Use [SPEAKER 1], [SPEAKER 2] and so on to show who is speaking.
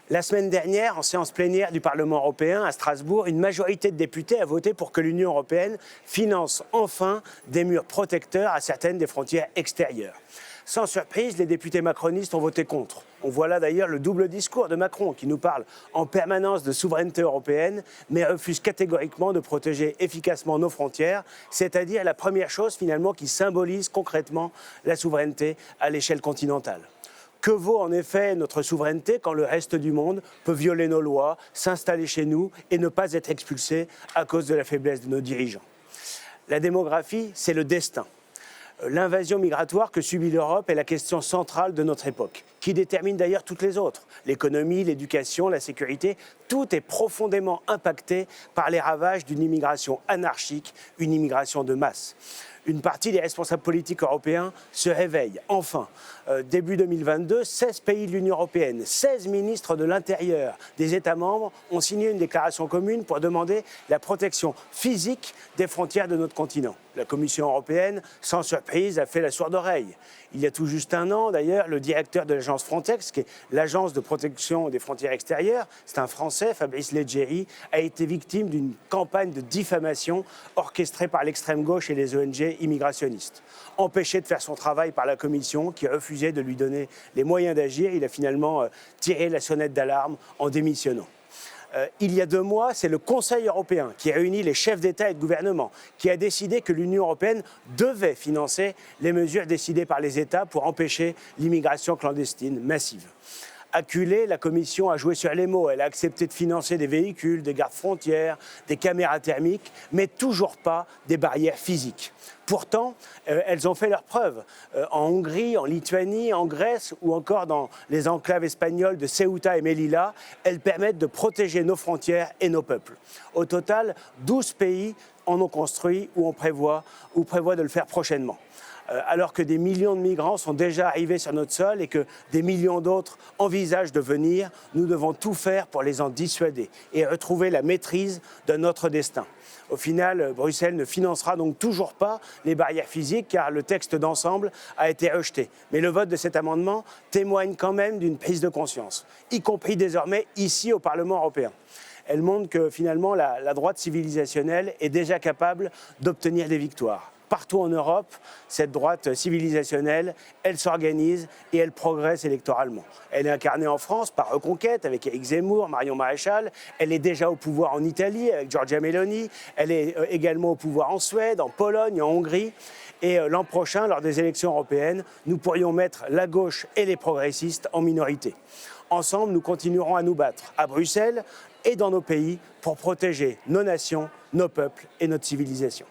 [SPEAKER 1] La semaine dernière, en séance plénière du Parlement européen à Strasbourg, une majorité de députés a voté pour que l'Union européenne finance enfin des murs protecteurs à certaines des frontières extérieures. Sans surprise, les députés macronistes ont voté contre. On voit là d'ailleurs le double discours de Macron qui nous parle en permanence de souveraineté européenne, mais refuse catégoriquement de protéger efficacement nos frontières, c'est-à-dire la première chose finalement qui symbolise concrètement la souveraineté à l'échelle continentale. Que vaut en effet notre souveraineté quand le reste du monde peut violer nos lois, s'installer chez nous et ne pas être expulsé à cause de la faiblesse de nos dirigeants? La démographie, c'est le destin. L'invasion migratoire que subit l'Europe est la question centrale de notre époque, qui détermine d'ailleurs toutes les autres. L'économie, l'éducation, la sécurité, tout est profondément impacté par les ravages d'une immigration anarchique, une immigration de masse. Une partie des responsables politiques européens se réveillent. Enfin, début 2022, 16 pays de l'Union européenne, 16 ministres de l'Intérieur des États membres ont signé une déclaration commune pour demander la protection physique des frontières de notre continent. La Commission européenne, sans surprise, a fait la sourde oreille. Il y a tout juste un an, d'ailleurs, le directeur de l'agence Frontex, qui est l'agence de protection des frontières extérieures, c'est un Français, Fabrice Leggeri, a été victime d'une campagne de diffamation orchestrée par l'extrême gauche et les ONG immigrationnistes. Empêché de faire son travail par la Commission, qui refusait de lui donner les moyens d'agir, il a finalement tiré la sonnette d'alarme en démissionnant. Il y a 2 mois, c'est le Conseil européen qui réunit les chefs d'État et de gouvernement qui a décidé que l'Union européenne devait financer les mesures décidées par les États pour empêcher l'immigration clandestine massive. Acculée, la Commission a joué sur les mots. Elle a accepté de financer des véhicules, des gardes-frontières, des caméras thermiques, mais toujours pas des barrières physiques. Pourtant, elles ont fait leurs preuves. En Hongrie, en Lituanie, en Grèce ou encore dans les enclaves espagnoles de Ceuta et Melilla, elles permettent de protéger nos frontières et nos peuples. Au total, 12 pays en ont construit ou prévoient de le faire prochainement. Alors que des millions de migrants sont déjà arrivés sur notre sol et que des millions d'autres envisagent de venir, nous devons tout faire pour les en dissuader et retrouver la maîtrise de notre destin. Au final, Bruxelles ne financera donc toujours pas les barrières physiques car le texte d'ensemble a été rejeté. Mais le vote de cet amendement témoigne quand même d'une prise de conscience, y compris désormais ici au Parlement européen. Elle montre que finalement la droite civilisationnelle est déjà capable d'obtenir des victoires. Partout en Europe, cette droite civilisationnelle, elle s'organise et elle progresse électoralement. Elle est incarnée en France par Reconquête avec Éric Zemmour, Marion Maréchal. Elle est déjà au pouvoir en Italie avec Giorgia Meloni. Elle est également au pouvoir en Suède, en Pologne, en Hongrie. Et l'an prochain, lors des élections européennes, nous pourrions mettre la gauche et les progressistes en minorité. Ensemble, nous continuerons à nous battre à Bruxelles et dans nos pays pour protéger nos nations, nos peuples et notre civilisation.